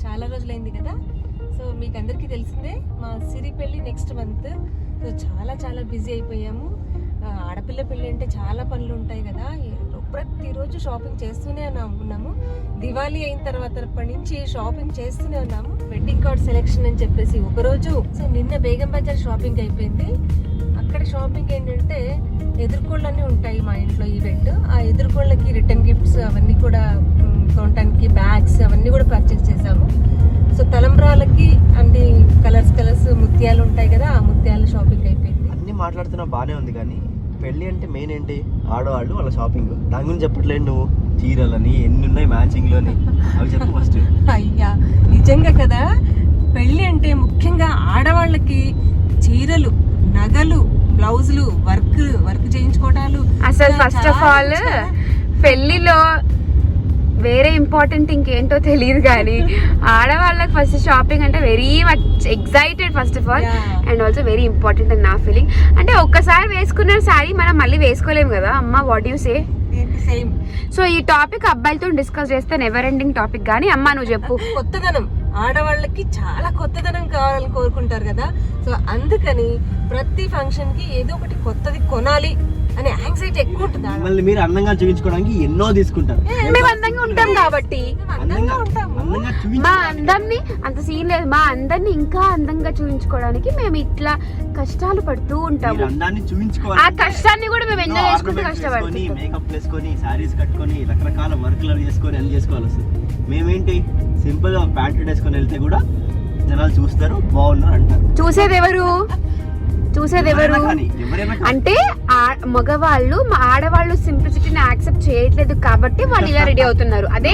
చాలా రోజులైంది కదా. సో మీకు అందరికీ తెలిసిందే మా సిరి పెళ్ళి నెక్స్ట్ మంత్. సో చాలా చాలా బిజీ అయిపోయాము. ఆడపిల్ల పెళ్ళి అంటే చాలా పనులు ఉంటాయి కదా. ప్రతిరోజు షాపింగ్ చేస్తూనే ఉన్నాము. దివాళీ అయిన తర్వాత నుంచి షాపింగ్ చేస్తూనే ఉన్నాము. వెడ్డింగ్ కార్డ్ సెలెక్షన్ అని చెప్పేసి ఒకరోజు. సో నిన్న బేగం బజార్ షాపింగ్ అయిపోయింది. అక్కడ షాపింగ్ ఏంటంటే ఎదుర్కోళ్ళన్నీ ఉంటాయి మా ఇంట్లో ఈవెంట్. ఆ ఎదుర్కోళ్ళకి రిటర్న్ గిఫ్ట్స్ అవన్నీ కూడా కొనడానికి బ్యాగ్స్ అవన్నీ కూడా పర్చేస్ చేసాము. సో తలంబ్రాలకి అన్ని కలర్స్ ముత్యాలు ఉంటాయి కదా, ఆ ముత్యాల షాపింగ్ అయిపోయింది. అన్ని మాట్లాడుతున్నా బానే ఉంది, కానీ పెళ్ళి అంటే మెయిన్ ఏంటి? ఆడవాళ్ళు వాళ్ళ షాపింగ్. దాని గురించి చెప్పట్లేదు నువ్వు. చీరలని ఎన్ని ఉన్నాయి మ్యాచింగ్ లోని, అవి చెప్పు ఫస్ట్. అయ్యా నిజంగా కదా, పెళ్ళి అంటే ముఖ్యంగా ఆడవాళ్ళకి చీరలు, నగలు, బ్లౌజులు, వర్క్ చేయించుకోవటాలు. అసలు ఫస్ట్ ఆఫ్ ఆల్ పెళ్లిలో వేరే ఇంపార్టెంట్ ఇంకేంటో తెలియదు, కానీ ఆడవాళ్ళకి ఫస్ట్ షాపింగ్ అంటే very much excited first of all, and also very important అని నా ఫీలింగ్. అంటే ఒక్కసారి వేసుకున్న శారీ మనం మళ్ళీ వేసుకోలేము కదా అమ్మ. What you say? Same. So ఈ టాపిక్ అబ్బాయిలతో డిస్కస్ చేస్తే నెవర్ ఎండింగ్ టాపిక్. కానీ అమ్మ నువ్వు చెప్పు. కొత్తదనం, ఆడవాళ్ళకి చాలా కొత్తదనం కావాలని కోరుకుంటారు కదా. సో అందుకని ప్రతి ఫంక్షన్ కి ఏదో ఒకటి కొత్తది కొనాలి అనే యాంగ్జైటీ ఎక్కువ ఉంటుంది. మళ్ళీ మీరు అందంగా చూపించుకోవడానికి ఎన్నో తీసుకుంటారు. మేము అందంగా ఉంటాం కాబట్టి మా అందాన్ని అంత సీన్ లేదు. మా అందాన్ని ఇంకా అందంగా చూపించుకోవడానికి మేము ఇట్లా కష్టాలు పడుతూ ఉంటాము. అందాన్ని చూపించుకోవాలి, ఆ కష్టాన్ని కూడా మేము ఎంజాయ్ చేసుకుంటూ కష్టపడుతుంది. మేకప్ వేసుకొని సారీస్ కట్టుకొని రకరకాల వర్క్లు చేసుకొని అన్ని చేసుకోవాలి వస్తుంది. మేమేంటి సింపుల్ గా ప్యాంట్ వేసుకొని వెళ్తే కూడా జనాలు చూస్తారు, బాగున్నారు అంటారు. చూసేది ఎవరు అంటే మగవాళ్ళు ఆడవాళ్ళు సింప్లిసిటీని యాక్సెప్ట్ చేయట్లేదు కాబట్టి వాళ్ళు ఇలా రెడీ అవుతున్నారు. అదే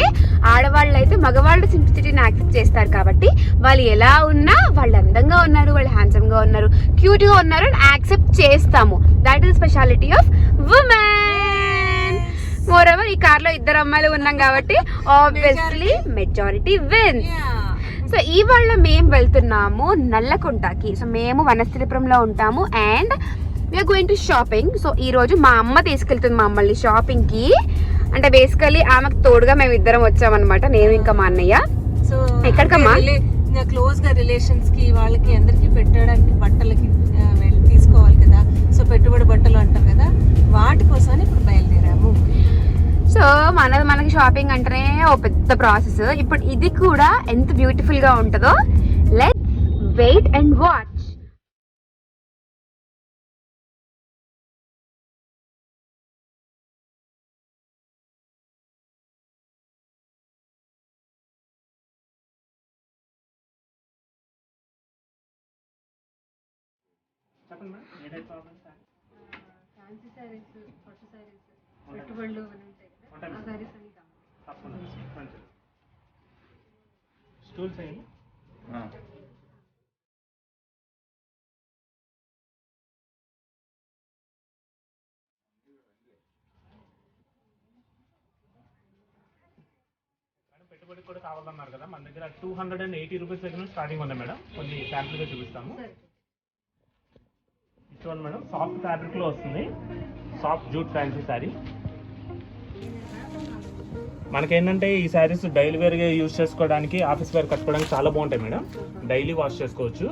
ఆడవాళ్ళు అయితే మగవాళ్ళు సింప్లిసిటీని యాక్సెప్ట్ చేస్తారు కాబట్టి వాళ్ళు ఎలా ఉన్నా వాళ్ళు అందంగా ఉన్నారు, వాళ్ళు హ్యాండ్సమ్ గా ఉన్నారు, క్యూట్ గా ఉన్నారు అని యాక్సెప్ట్ చేస్తాము. That is speciality of women. Moreover ఈ కార్ లో ఇద్దరు అమ్మాయిలు ఉన్నాం కాబట్టి ఆబ్వియస్లీ మెజారిటీ విన్స్. సో ఇవాళ మేము వెళ్తున్నాము నల్లకుంటకి. సో మేము వనస్థలిపురంలో ఉంటాము and we are going to shopping. So ఈ రోజు మా అమ్మ తీసుకెళ్తుంది మమ్మల్ని షాపింగ్ కి. అంటే బేసికలీ ఆమెకు తోడుగా మేము ఇద్దరం వచ్చామన్నమాట, నేను ఇంకా మా అన్నయ్య. సో ఎక్కడికమ్మా? క్లోజ్ గా రిలేషన్స్ కి వాళ్ళకి అందరికి పెట్టడానికి బట్టలకి తీసుకోవాలి కదా. సో పెట్టుబడి బట్టలు అంటారు కదా, వాటి కోసమని ఇప్పుడు బయలుదేరాము. సో మనకి షాపింగ్ అంటేనే ఓ పెద్ద ప్రాసెస్. ఇప్పుడు ఇది కూడా ఎంత బ్యూటిఫుల్ గా ఉంటుందో. Let's wait and watch. పెట్టుబడులు స్టూల్స్ అయ్యి పెట్టుబడికి కూడా కావాలన్నారు కదా. మన దగ్గర 280 రూపీస్ దగ్గర స్టార్టింగ్ ఉంది మేడం. కొన్ని శాంపుల్గా చూపిస్తాము. చూడండి మేడం, సాఫ్ట్ ఫ్యాబ్రిక్ లో వస్తుంది, సాఫ్ట్ జూట్ ఫ్యాన్సీ శారీ. మనకేంటంటే ఈ శారీస్ డైలీ వేర్గా యూజ్ చేసుకోవడానికి, ఆఫీస్ వేర్ కట్టుకోవడానికి చాలా బాగుంటాయి మేడం. డైలీ వాష్ చేసుకోవచ్చు.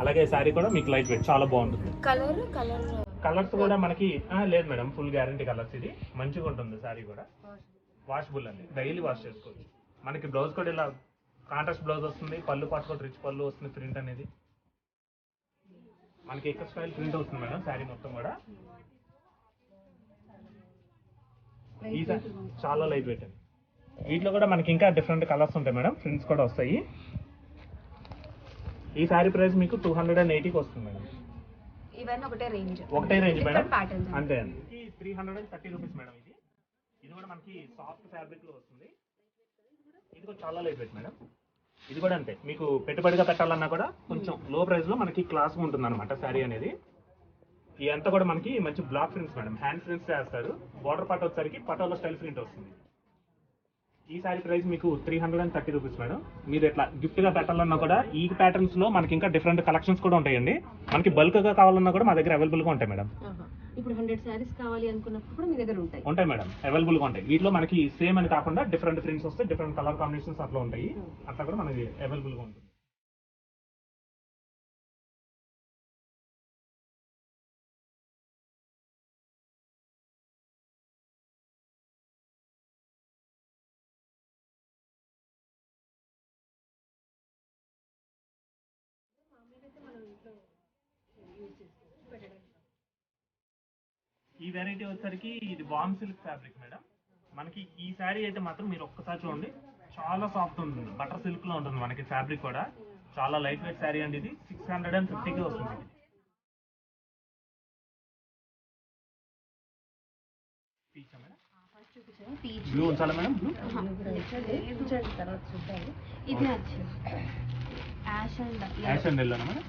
అలాగే శారీ కూడా మీకు లైట్ వెయిట్ చాలా బాగుంటుంది. కలర్స్ కూడా మనకి లేదు మేడం, ఫుల్ గ్యారంటీ కలర్స్. ఇది మంచిగా ఉంటుంది శారీ కూడా, వాషబుల్ అండి, డైలీ వాష్ చేసుకోవచ్చు. మనకి బ్లౌజ్ కూడా ఇలా కాంట్రాస్ట్ బ్లౌజ్ వస్తుంది, పళ్ళు పాటు కూడా రిచ్ పళ్ళు వస్తుంది. ప్రింట్ అనేది మనకి ఎక్కడ స్టైల్ ప్రింట్ వస్తుంది మేడం శారీ మొత్తం కూడా. ఈ చాలా లైట్ వెయిట్ అండి. వీటిలో కూడా మనకి ఇంకా డిఫరెంట్ కలర్స్ ఉంటాయి మేడం, ప్రింట్స్ కూడా వస్తాయి. ఈ శారీ ప్రైస్ మీకు 280కి వస్తుంది మేడం. ఒకటే రేంజ్ మేడం, అంతే అండి. 330 రూపీస్ మేడం. ఇది కూడా మనకి సాఫ్ట్ ఫ్యాబ్రిక్ లో వస్తుంది. ఇది కూడా చాలా లైట్ వెయిట్ మేడం. ఇది కూడా అంతే, మీకు పెట్టుబడిగా పెట్టాలన్నా కూడా కొంచెం లో ప్రైస్ లో మనకి క్లాస్ ఉంటుంది అనమాట శారీ అనేది. ఇదంతా కూడా మనకి మంచి block prints madam, hand prints చేస్తారు. బార్డర్ పార్ట్ వచ్చేసరికి పటోలా స్టైల్ ప్రింట్ వస్తుంది. ఈ శారీ ప్రైస్ మీకు 330 రూపీస్ మేడం. మీరు ఎట్లా గిఫ్ట్ గా పెట్టాలన్నా కూడా ఈ ప్యాటర్న్స్ లో మనకి ఇంకా డిఫరెంట్ కలెక్షన్స్ కూడా ఉంటాయండి. మనకి బల్క్ గా కావాలన్నా కూడా మా దగ్గర అవైలబుల్ గా ఉంటాయి మేడం. ఇప్పుడు 100 శారీస్ కావాలి అనుకున్నప్పుడు కూడా మీ దగ్గర ఉంటాయి. ఉంటాయి మేడం, అవైలబుల్ గా ఉంటాయి. వీటిలో మనకి సేమ్ అని కాకుండా డిఫరెంట్ ప్రింట్స్ వస్తాయి, డిఫరెంట్ కలర్ కాంబినేషన్స్ అట్లా ఉంటాయి. అట్లా కూడా మనకి అవైలబుల్ గా ఉంటుంది. ఈ వెరైటీ వచ్చేసరికి ఇది వామ్ సిల్క్ ఫ్యాబ్రిక్ మేడం. మనకి ఈ శారీ అయితే మాత్రం మీరు ఒక్కసారి చూడండి, చాలా సాఫ్ట్ ఉంటుంది, బటర్ సిల్క్ లో ఉంటుంది మనకి ఫ్యాబ్రిక్ కూడా. చాలా లైట్ వెయిట్ శారీ అండి. ఇది 650కి వస్తుంది. బ్లూ ఉంచాలా మేడం? బ్లూ తర్వాత చూద్దాము. ఇది నచ్చింది, యాష్ అండ్ యాష్ అండ్ ఎల్లోనా madam?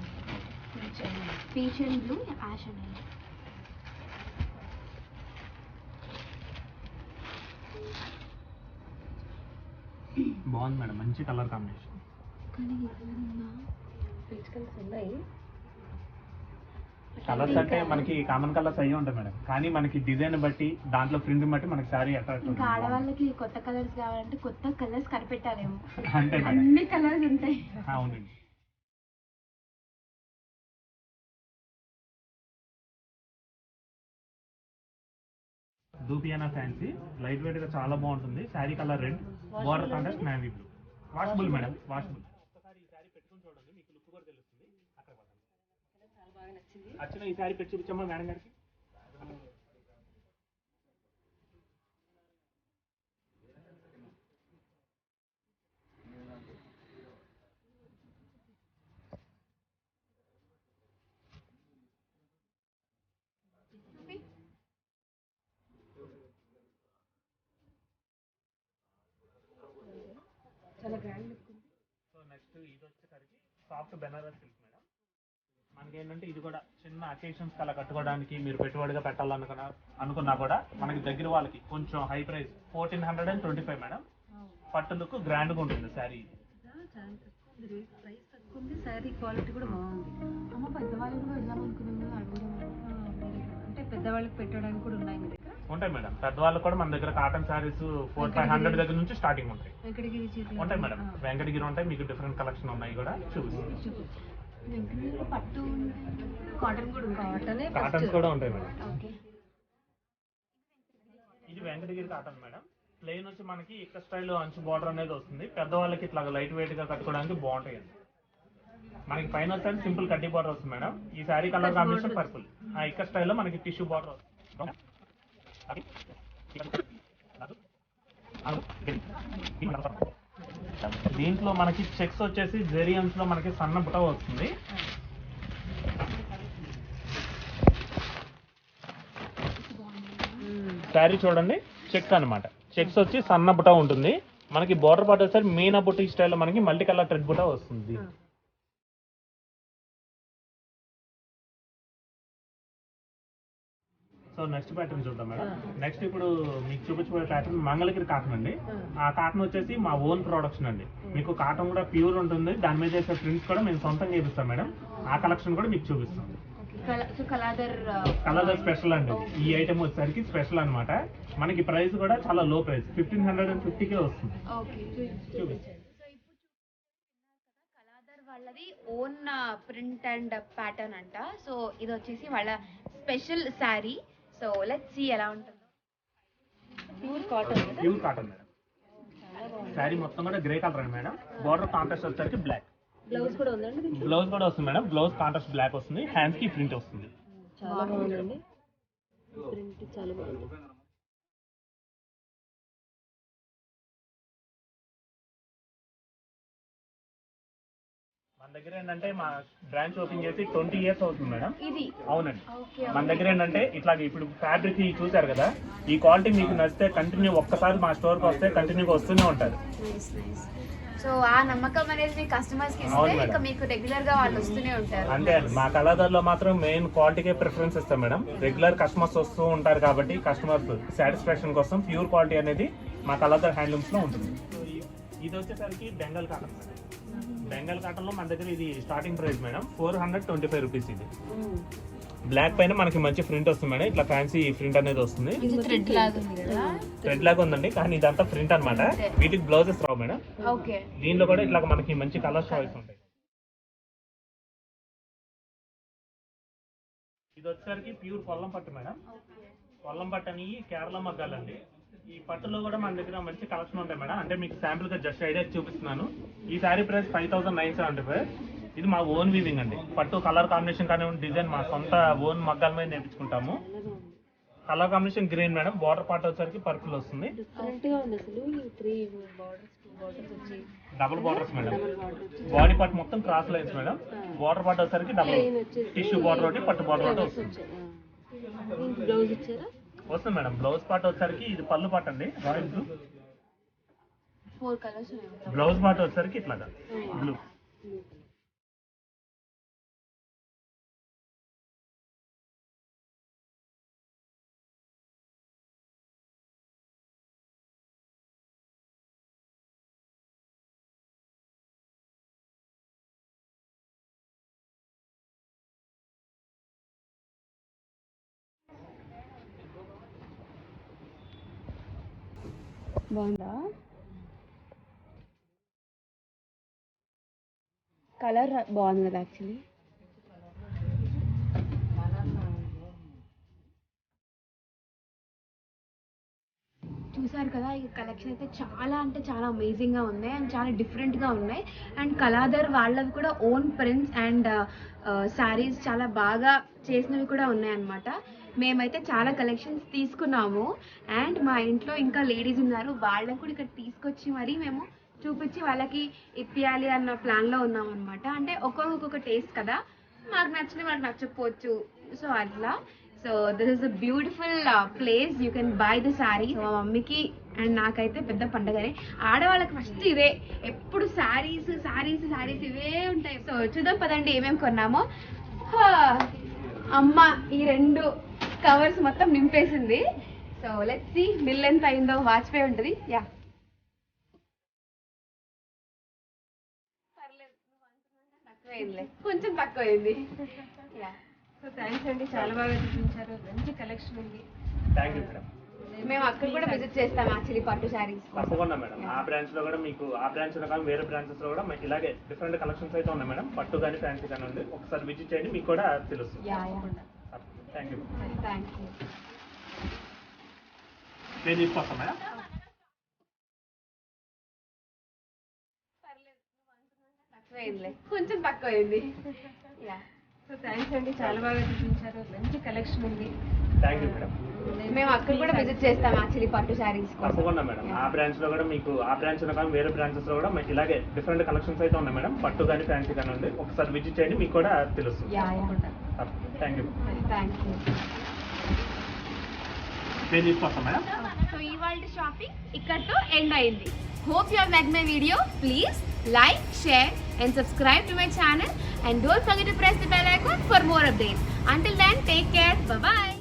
Peach and blue, ash and yellow. బాగుంది మేడం, మంచి కలర్ కాంబినేషన్. కలర్స్ అంటే మనకి కామన్ కలర్స్ అయ్యి ఉంటాయి మేడం, కానీ మనకి డిజైన్ బట్టి దాంట్లో ప్రింట్ బట్టి మనకి శారీ అట్రాక్ట్. ఇంకా ఆడవాళ్ళకి కొత్త కలర్స్ కావాలంటే కొత్త కలర్స్ కనిపెట్టాలేమో, అంతే మేడం, అన్ని కలర్స్ ఉంటాయి. అవునండి. దూపియానా ఫ్యాన్సీ లైట్ వెయిట్ గా చాలా బాగుంటుంది. Sari colour red, border contrast navy blue. Washable madam, washable. ఒకసారి ఈ శారీ పెట్టుకుని చూడండి, మీకు లుక్ కూడా తెలుస్తుంది. అక్కడ అచ్చిన ఈ శారీ పెట్టి చూపించమ్మా మేడం గారికి. చాలా గ్రాండ్ లుక్ ఉంది. సో నెక్స్ట్ ఇది వచ్చేసరికి సాఫ్ట్ బెనారస్ సిల్క్ మేడం. మనకి ఏంటంటే ఇది కూడా చిన్న అకేషన్స్ అలా కట్టుకోవడానికి మీరు పెట్టుబడిగా అనుకున్నా కూడా మనకి దగ్గర వాళ్ళకి కొంచెం హై ప్రైస్ 1425 మేడం. పట్టు లుక్ గ్రాండ్ గా ఉంటుంది శారీ. ప్రైస్ తక్కువ ఉంది, శారీ క్వాలిటీ కూడా బాగుంది. అమ్మ పెద్దవాళ్ళు కూడా వెళ్దాం అనుకున్నాం, అడుగుదాం. అంటే పెద్దవాళ్ళకి పెట్టడానికి కూడా ఉన్నాయి మీ దగ్గర? ఉంటాయి మేడం, పెద్దవాళ్ళకి కూడా మన దగ్గర కాటన్ శారీస్ 400-500 దగ్గర నుంచి స్టార్టింగ్ ఉంటాయి. వెంకటగిరి చీరలు ఉంటాయి మేడం, వెంకటగిరి ఉంటాయి, మీకు డిఫరెంట్ కలెక్షన్ ఉన్నాయి కూడా చూపిస్తాం. వెంకటగిరిలో పట్టు, కాటన్ కూడా ఉంటాయి. కాటన్స్ కూడా ఉంటాయి మేడం. ఓకే, ఇది వెంకటగిరి కాటన్ మేడం. ప్లెయిన్ వచ్చి మనకి ఇక్కడ స్టైల్ అంచు బార్డర్ అనేది వస్తుంది. పెద్దవాళ్ళకి ఇట్లా లైట్ వెయిట్ గా కట్టుకోవడానికి బాగుంటాయి. మనకి పైన వచ్చి సింపుల్ కడ్డీ బార్డర్ వస్తుంది మేడం. ఈ శారీ కలర్ కాంబినేషన్ పర్పుల్. ఇక్కడ స్టైల్లో మనకి టిష్యూ బార్డర్ వస్తుంది. దీంట్లో మనకి చెక్స్ వచ్చేసి జెరియన్స్ లో మనకి సన్న బుట్ట వస్తుంది. శారీ చూడండి, చెక్స్ అన్నమాట. చెక్స్ వచ్చి సన్న బుట్ట ఉంటుంది. మనకి బోర్డర్ పార్ట్ వచ్చేసరికి మీనా బుట్ట స్టైల్లో మనకి మల్టీ కలర్ థ్రెడ్ బుట్ట వస్తుంది. సో నెక్స్ట్ ప్యాటర్న్ చూద్దాం మేడం. నెక్స్ట్ ఇప్పుడు మీకు చూపించబోయే ప్యాటర్న్ మంగళగిరి కాటన్ అండి. ఆ కాటన్ వచ్చేసి మా ఓన్ ప్రొడక్షన్ అండి. మీకు కాటన్ కూడా ప్యూర్ ఉంటుంది, దాని మీద చేసే ప్రింట్స్ కూడా మేము సొంతంగా చేపిస్తాం మేడం. ఆ కలెక్షన్ కూడా మీకు చూపిస్తాం. కలర్ స్పెషల్ అండి. ఈ ఐటమ్ వచ్చేసరికి స్పెషల్ అన్నమాట. మనకి ప్రైస్ కూడా చాలా లో ప్రైస్, 1550కే వస్తుంది. చూపిస్తాం. వాళ్ళది ఓన్ ప్రింట్ అండ్ ప్యాటర్న్ అంట. సో ఇది వచ్చేసి వాళ్ళ special sari. So let's see ఎలా ఉంటుందో. Pure cotton madam. శారీ మొత్తం కూడా గ్రే కలర్ అండి మేడం. బార్డర్ కాంట్రాస్ట్ వచ్చేసరికి బ్లాక్. బ్లౌజ్ కూడా ఉందండి. బ్లౌజ్ కూడా వస్తుంది మేడం. బ్లౌజ్ కాంట్రాస్ట్ బ్లాక్ వస్తుంది. హ్యాండ్స్ కి ప్రింట్ వస్తుంది. చాలా బాగుందండి, ప్రింట్ చాలా బాగుంది. మన దగ్గర ఏంటంటే మా బ్రాంచ్ ఓపెన్ చేసి 20 years అవుతుంది మేడం. ఇది అవునండి. మన దగ్గర ఏంటంటే ఇట్లా ఇప్పుడు ఫ్యాబ్రిక్ చూసారు కదా, ఈ క్వాలిటీ మీకు నచ్చితే కంటిన్యూ ఒక్కసారి మా స్టోర్కి వస్తే కంటిన్యూగా వస్తూనే ఉంటారు. సో ఆ నమ్మకం అనేది మీ కస్టమర్స్ కి ఇస్తే ఇంకా మీకు రెగ్యులర్ గా వాళ్ళు వస్తూనే ఉంటారు. అంతే అండి. మా కళాదారులో మాత్రం మెయిన్ క్వాలిటీకే ప్రిఫరెన్స్ ఇస్తాం మేడం. రెగ్యులర్ కస్టమర్స్ వస్తూ ఉంటారు కాబట్టి కస్టమర్స్ సాటిస్ఫాక్షన్ కోసం ప్యూర్ క్వాలిటీ అనేది మా కళాదార్ హ్యాండ్లూమ్స్ లో ఉంటుంది. ఇది వచ్చేసరికి Bengal cotton madam. Bengal cotton లో మన దగ్గర ఇది స్టార్టింగ్ ప్రైస్ మేడం 425 రూపీస్. ఇది బ్లాక్ పైన మనకి మంచి ప్రింట్ వస్తుంది మేడం, ఇట్లా ఫ్యాన్సీ ప్రింట్ అనేది వస్తుంది. థ్రెడ్ లాగా ఉంది కదా. థ్రెడ్ లాగా ఉందండి, కానీ ఇదంతా ప్రింట్ అన్నమాట. వీటికి బ్లౌజెస్ రావు మేడం. ఓకే. దీనిలో కూడా ఇట్లా మనకి మంచి కలర్ చాయిస్ ఉంటాయి. ఇది వచ్చేసరికి ప్యూర్ కొల్లం పట్టు మేడం. కొల్లం పట్టు అని కేరళ మగ్గాలండి. ఈ పట్టులో కూడా మన దగ్గర మంచి కలెక్షన్ ఉంటాయి మేడం. అంటే మీకు శాంపుల్ గా జస్ట్ ఐడియా చూపిస్తున్నాను. ఈ శారీ ప్రైస్ 5975. ఇది మా ఓన్ వీవింగ్ అండి. పట్టు కలర్ కాంబినేషన్ కానివ్వండి, డిజైన్ మా సొంత ఓన్ మగ్గాల మీద నేర్పించుకుంటాము. Colour combination green madam, border part వచ్చేసరికి పర్పుల్ వస్తుంది. Double borders madam. Body part మొత్తం cross lines madam. Border part వచ్చేసరికి డబుల్ టిష్యూ బార్డర్ ఒకటి, పట్టు బార్డర్ ఒకటి వస్తుంది. వస్తుంది మేడం. బ్లౌజ్ పార్ట్ వచ్చేసరికి ఇది పళ్ళు పార్ట్ అండి, రాయల్ బ్లూ. 4 కలర్స్ ఉన్నాయి. బ్లౌజ్ పార్ట్ వచ్చేసరికి ఇట్లాగా బ్లూ. బాగుందా? కలర్ బాగుంది కదా యాక్చువల్లీ. చూసారు కదా, ఈ కలెక్షన్ అయితే చాలా అంటే చాలా అమేజింగ్గా ఉన్నాయి అండ్ చాలా డిఫరెంట్గా ఉన్నాయి. అండ్ కలాదర్ వాళ్ళవి కూడా ఓన్ ప్రింట్స్ అండ్ శారీస్ చాలా బాగా చేసినవి కూడా ఉన్నాయన్నమాట. మేమైతే చాలా కలెక్షన్స్ తీసుకున్నాము అండ్ మా ఇంట్లో ఇంకా లేడీస్ ఉన్నారు, వాళ్ళని కూడా ఇక్కడ తీసుకొచ్చి మరి మేము చూపించి వాళ్ళకి ఇప్పియాలి అన్న ప్లాన్లో ఉన్నాం అనమాట. అంటే ఒక్కొక్క టేస్ట్ కదా, మాకు నచ్చిన వాళ్ళకి నచ్చకపోవచ్చు. సో అట్లా. So this is a beautiful place, you can buy the sari. మా మమ్మీకి అండ్ నాకైతే పెద్ద పండగనే. ఆడవాళ్ళకి ఫస్ట్ ఇదే, ఎప్పుడు శారీస్ శారీస్ శారీస్ ఇవే ఉంటాయి. సో చూద్దాం పదండి ఏమేమి కొన్నామో. అమ్మ ఈ 2 కవర్స్ మొత్తం నింపేసింది. సో లెట్స్ సీ బిల్ ఎంత అయిందో. వాచిపోయి ఉంటుంది. యా తక్కువైందిలే, కొంచెం తక్కువైంది. యా. సో థ్యాంక్స్ అండి, చాలా బాగా చూపించారు. మంచి కలెక్షన్ ఉంది. Thank you madam. మేము అక్కడ కూడా విజిట్ చేస్తాం యాక్చువల్లీ పట్టు శారీస్. తప్పకుండా మేడం. ఆ బ్రాంచ్ లో కూడా మీకు, ఆ బ్రాంచ్ లో కానీ వేరే బ్రాంచెస్ లో కూడా ఇలాగే డిఫరెంట్ కలెక్షన్స్ అయితే ఉన్నాయి మేడం. పట్టు కానీ ఫ్యాన్సీ కానీ ఉంది. ఒకసారి విజిట్ చేయండి, మీకు కూడా తెలుస్తుంది. Thank you. Thank you. నేను తీసుకొస్తాను మేడం. తక్కువైందిలే, కొంచెం తక్కువైంది. యా. సో థ్యాంక్స్ అండి, చాలా బాగా చూపించారు. మంచి కలెక్షన్ ఉంది. Thank you madam. మేము అక్కడ కూడా విజిట్ చేస్తాం యాక్చువల్లీ పట్టు శారీస్. తప్పకుండా మేడం. ఆ బ్రాంచ్ లో కూడా మీకు, ఆ బ్రాంచ్ లో కానీ వేరే బ్రాంచెస్ లో కూడా ఇలాగే డిఫరెంట్ కలెక్షన్స్ అయితే ఉన్నాయి మేడం. పట్టు కానీ ఫ్యాన్సీ కానీ ఉంది. ఒకసారి విజిట్ చేయండి, మీకు కూడా తెలుస్తుంది. Thank you. Thank you. నేను తీసుకొస్తాను మేడం. సో ఇవాళ షాపింగ్ ఇక్కడతో ఎండ్ అయింది. Hope you have liked my video. Please like, share and subscribe to my channel and don't forget to press the bell icon for more updates. Until then, take care. Bye bye.